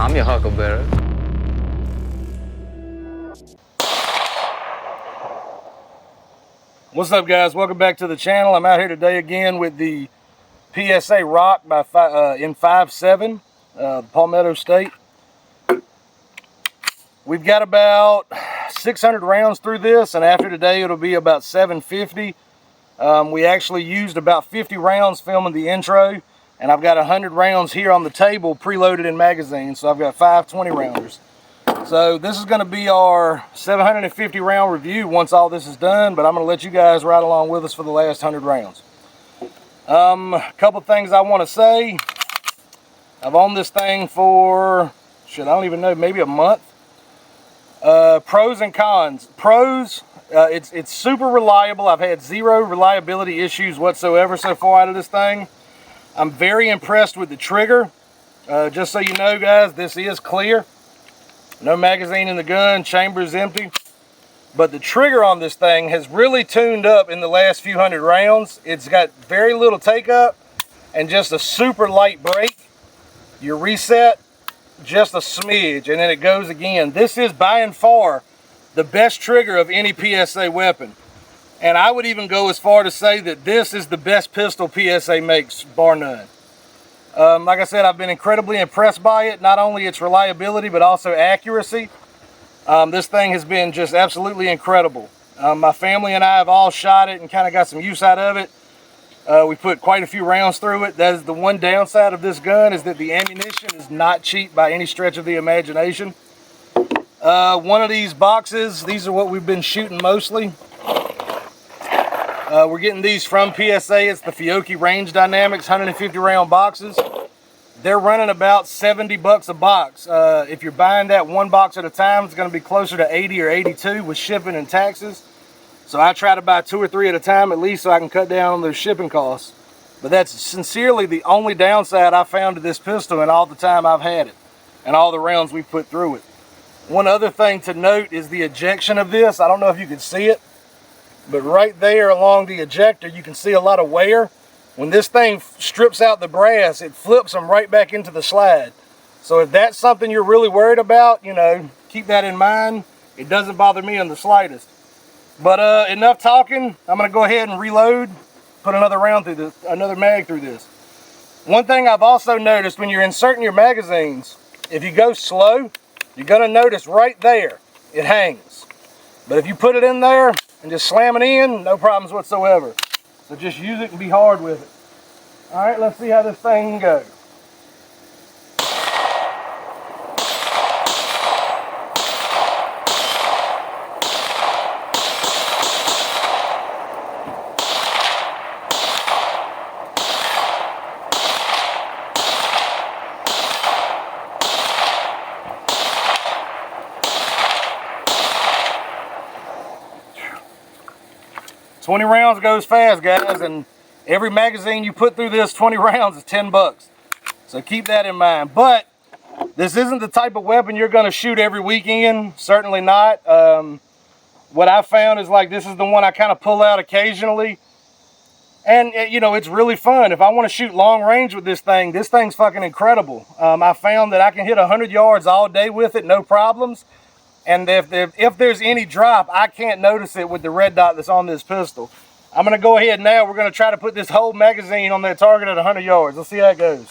I'm your huckleberry. What's up, guys? Welcome back to the channel. I'm out here today again with the PSA ROCK by in 5.7, Palmetto State. We've got about 600 rounds through this, and after today it'll be about 750. We actually used about 50 rounds filming the intro, and I've got 100 rounds here on the table preloaded in magazines, so I've got 5 20-rounders. So this is going to be our 750 round review once all this is done, but I'm going to let you guys ride along with us for the last 100 rounds. A couple things I want to say. I've owned this thing for, I don't even know, maybe a month. Pros and cons. Pros, it's super reliable. I've had zero reliability issues whatsoever so far out of this thing. I'm very impressed with the trigger. Just so you know, guys, this is clear. No magazine in the gun, chamber is empty. But the trigger on this thing has really tuned up in the last few hundred rounds. It's got very little take up and just a super light break. You reset just a smidge and then it goes again. This is by and far the best trigger of any PSA weapon. And I would even go as far to say that this is the best pistol PSA makes, bar none. Like I said, I've been incredibly impressed by it. Not only its reliability, but also accuracy. This thing has been just absolutely incredible. My family and I have all shot it and kind of got some use out of it. We put quite a few rounds through it. That is the one downside of this gun, is that the ammunition is not cheap by any stretch of the imagination. One of these boxes, these are what we've been shooting mostly. We're getting these from PSA. It's the Fiocchi Range Dynamics 150 round boxes. They're running about $70 a box. If you're buying that one box at a time, it's going to be closer to 80 or 82 with shipping and taxes. So I try to buy 2 or 3 at a time at least so I can cut down on those shipping costs. But that's sincerely the only downside I found to this pistol in all the time I've had it and all the rounds we've put through it. One other thing to note is the ejection of this. I don't know if you can see it, but right there along the ejector, you can see a lot of wear. When this thing strips out the brass, it flips them right back into the slide. So if that's something you're really worried about, you know, keep that in mind. It doesn't bother me in the slightest. But enough talking. I'm going to go ahead and reload, put another round through this, another mag through this. One thing I've also noticed when you're inserting your magazines, if you go slow, you're going to notice right there, it hangs. But if you put it in there and just slam it in, no problems whatsoever. So just use it and be hard with it. All right, let's see how this thing goes. $20 rounds goes fast, guys, and every magazine you put through this 20 rounds is $10. So keep that in mind. But this isn't the type of weapon you're going to shoot every weekend. Certainly not. What I found is, like, this is the one I kind of pull out occasionally. And, you know, it's really fun. If I want to shoot long range with this thing's fucking incredible. I found that I can hit 100 yards all day with it, no problems. And if there's any drop, I can't notice it with the red dot that's on this pistol. I'm going to go ahead now. We're going to try to put this whole magazine on that target at 100 yards. Let's see how it goes.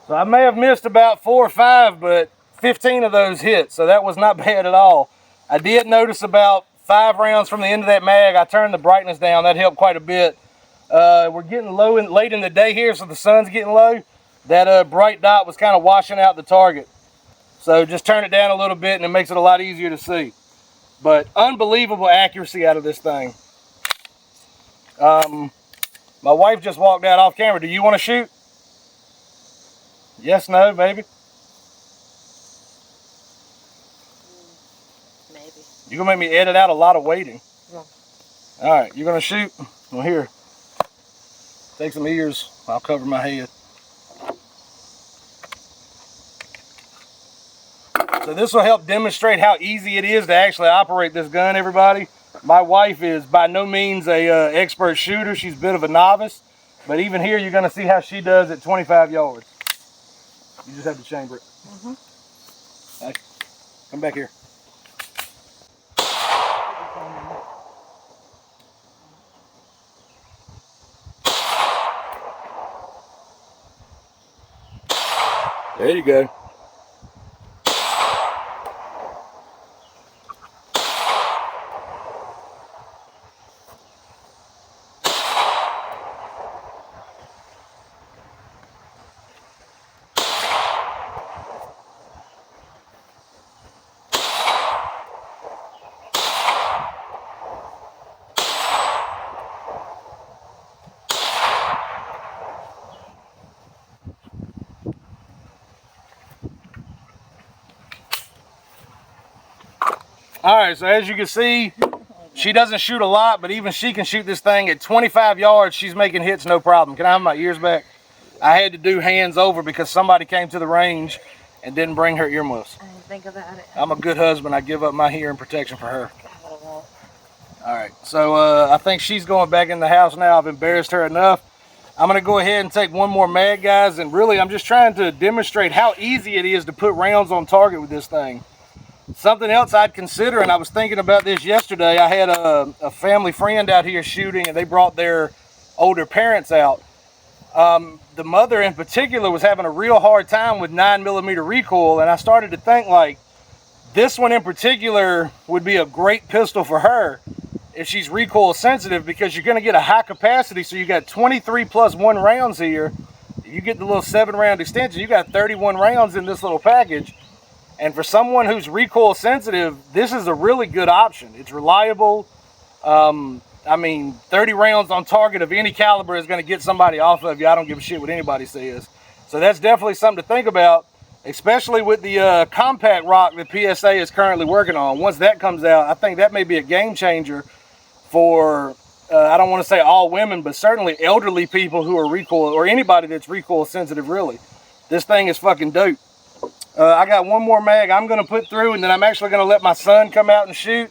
So I may have missed about 4 or 5, but 15 of those hit, so that was not bad at all. I did notice about 5 rounds from the end of that mag, I turned the brightness down. That helped quite a bit. We're getting low and late in the day here, so the sun's getting low. That bright dot was kind of washing out the target. So just turn it down a little bit and it makes it a lot easier to see. But unbelievable accuracy out of this thing. My wife just walked out off camera. Do you want to shoot? Yes, no, maybe? Maybe. You're going to make me edit out a lot of waiting. Yeah. All right, you're going to shoot? Well, here. Take some ears. I'll cover my head. So this will help demonstrate how easy it is to actually operate this gun, everybody. My wife is by no means a expert shooter. She's a bit of a novice. But even here, you're going to see how she does at 25 yards. You just have to chamber it. Hey, come back here. There you go. All right, so as you can see, she doesn't shoot a lot, but even she can shoot this thing at 25 yards. She's making hits no problem. Can I have my ears back? I had to do hands over because somebody came to the range and didn't bring her earmuffs. I didn't think about it. I'm a good husband. I give up my hearing protection for her. All right, so I think she's going back in the house now. I've embarrassed her enough. I'm going to go ahead and take one more mag, guys, and really I'm just trying to demonstrate how easy it is to put rounds on target with this thing. Something else I'd consider, and I was thinking about this yesterday, I had a family friend out here shooting, and they brought their older parents out. The mother in particular was having a real hard time with 9mm recoil, and I started to think, like, this one in particular would be a great pistol for her if she's recoil sensitive, because you're going to get a high capacity. So you got 23 plus 1 rounds here. You get the little 7-round extension, you got 31 rounds in this little package. And for someone who's recoil sensitive, this is a really good option. It's reliable. I mean, 30 rounds on target of any caliber is going to get somebody off of you. I don't give a shit what anybody says. So that's definitely something to think about, especially with the compact rock that PSA is currently working on. Once that comes out, I think that may be a game changer for, I don't want to say all women, but certainly elderly people who are recoil, or anybody that's recoil sensitive, really. This thing is fucking dope. I got one more mag I'm going to put through, and then I'm actually going to let my son come out and shoot.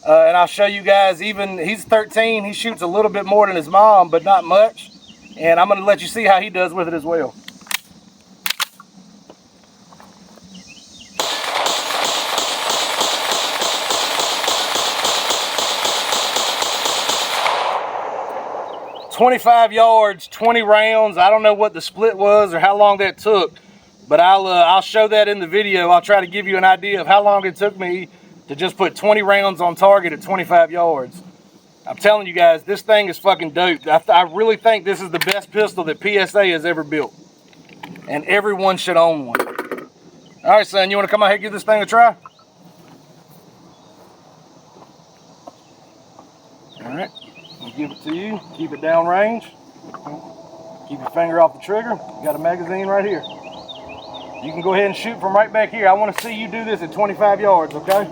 And I'll show you guys, even, he's 13, he shoots a little bit more than his mom, but not much. And I'm going to let you see how he does with it as well. "25 yards, 20 rounds. I don't know what the split was or how long that took, but I'll show that in the video. I'll try to give you an idea of how long it took me to just put 20 rounds on target at 25 yards. I'm telling you guys, this thing is fucking dope. I really think this is the best pistol that PSA has ever built, and everyone should own one. All right, son, you want to come out here and give this thing a try? All right, I'll give it to you. Keep it down range. Keep your finger off the trigger. You got a magazine right here. You can go ahead and shoot from right back here. I want to see you do this at 25 yards, okay?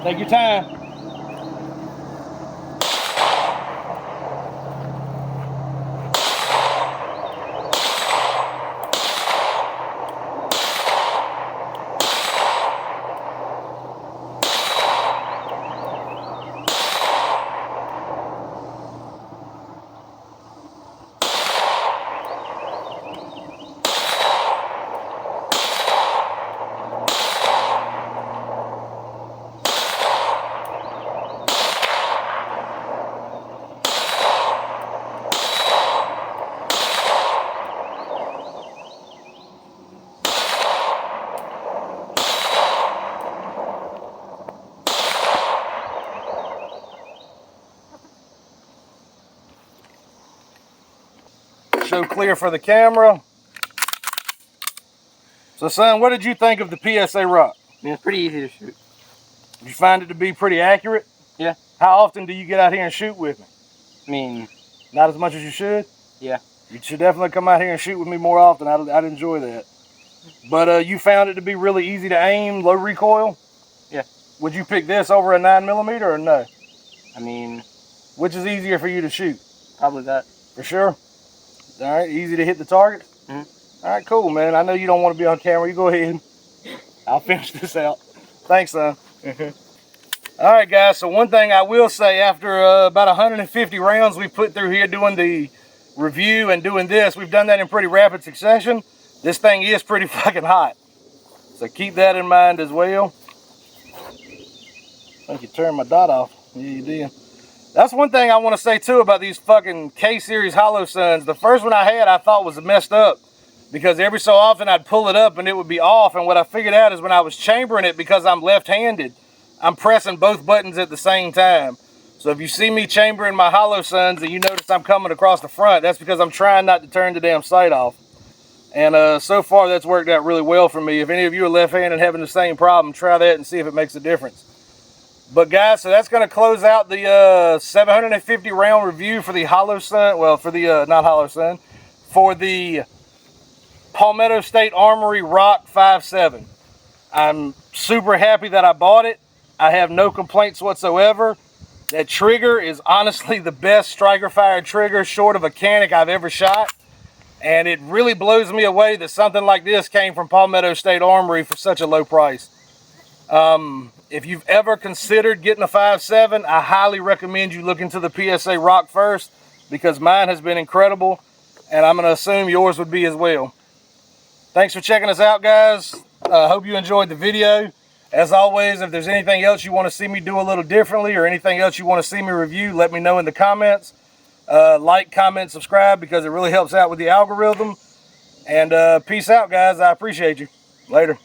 Take your time. Show clear for the camera. So, son, what did you think of the PSA ROCK? Yeah, it's pretty easy to shoot. Did you find it to be pretty accurate? Yeah. How often do you get out here and shoot with me? I mean, Not as much as you should? yeah. You should definitely come out here and shoot with me more often. I'd enjoy that. But you found it to be really easy to aim, low recoil? Yeah. Would you pick this over a 9mm or no? I mean, which is easier for you to shoot? probably that. For sure? All right, easy to hit the target? Mm-hmm. All right, cool, man. I know you don't want to be on camera. You go ahead. I'll finish this out. Thanks, son. All right, guys, so one thing I will say, after about 150 rounds we put through here doing the review and doing this, we've done that in pretty rapid succession. This thing is pretty fucking hot. So keep that in mind as well. I think you turned my dot off. Yeah, you did. That's one thing I want to say too about these fucking K-Series Holosuns. The first one I had I thought was messed up because every so often I'd pull it up and it would be off. And what I figured out is when I was chambering it, because I'm left-handed, I'm pressing both buttons at the same time. So if you see me chambering my Holosuns and you notice I'm coming across the front, that's because I'm trying not to turn the damn sight off. And so far that's worked out really well for me. If any of you are left-handed having the same problem, try that and see if it makes a difference. But guys, so that's going to close out the 750 round review for the Holosun, well, for the, not Holosun, for the Palmetto State Armory Rock 5.7. I'm super happy that I bought it. I have no complaints whatsoever. That trigger is honestly the best striker fired trigger short of a Canic I've ever shot. And it really blows me away that something like this came from Palmetto State Armory for such a low price. If you've ever considered getting a 5.7, I highly recommend you look into the PSA ROCK first, because mine has been incredible, and I'm going to assume yours would be as well. Thanks for checking us out, guys. I hope you enjoyed the video. As always, if there's anything else you want to see me do a little differently or anything else you want to see me review, let me know in the comments. Like, comment, subscribe, because it really helps out with the algorithm. And peace out, guys. I appreciate you. Later.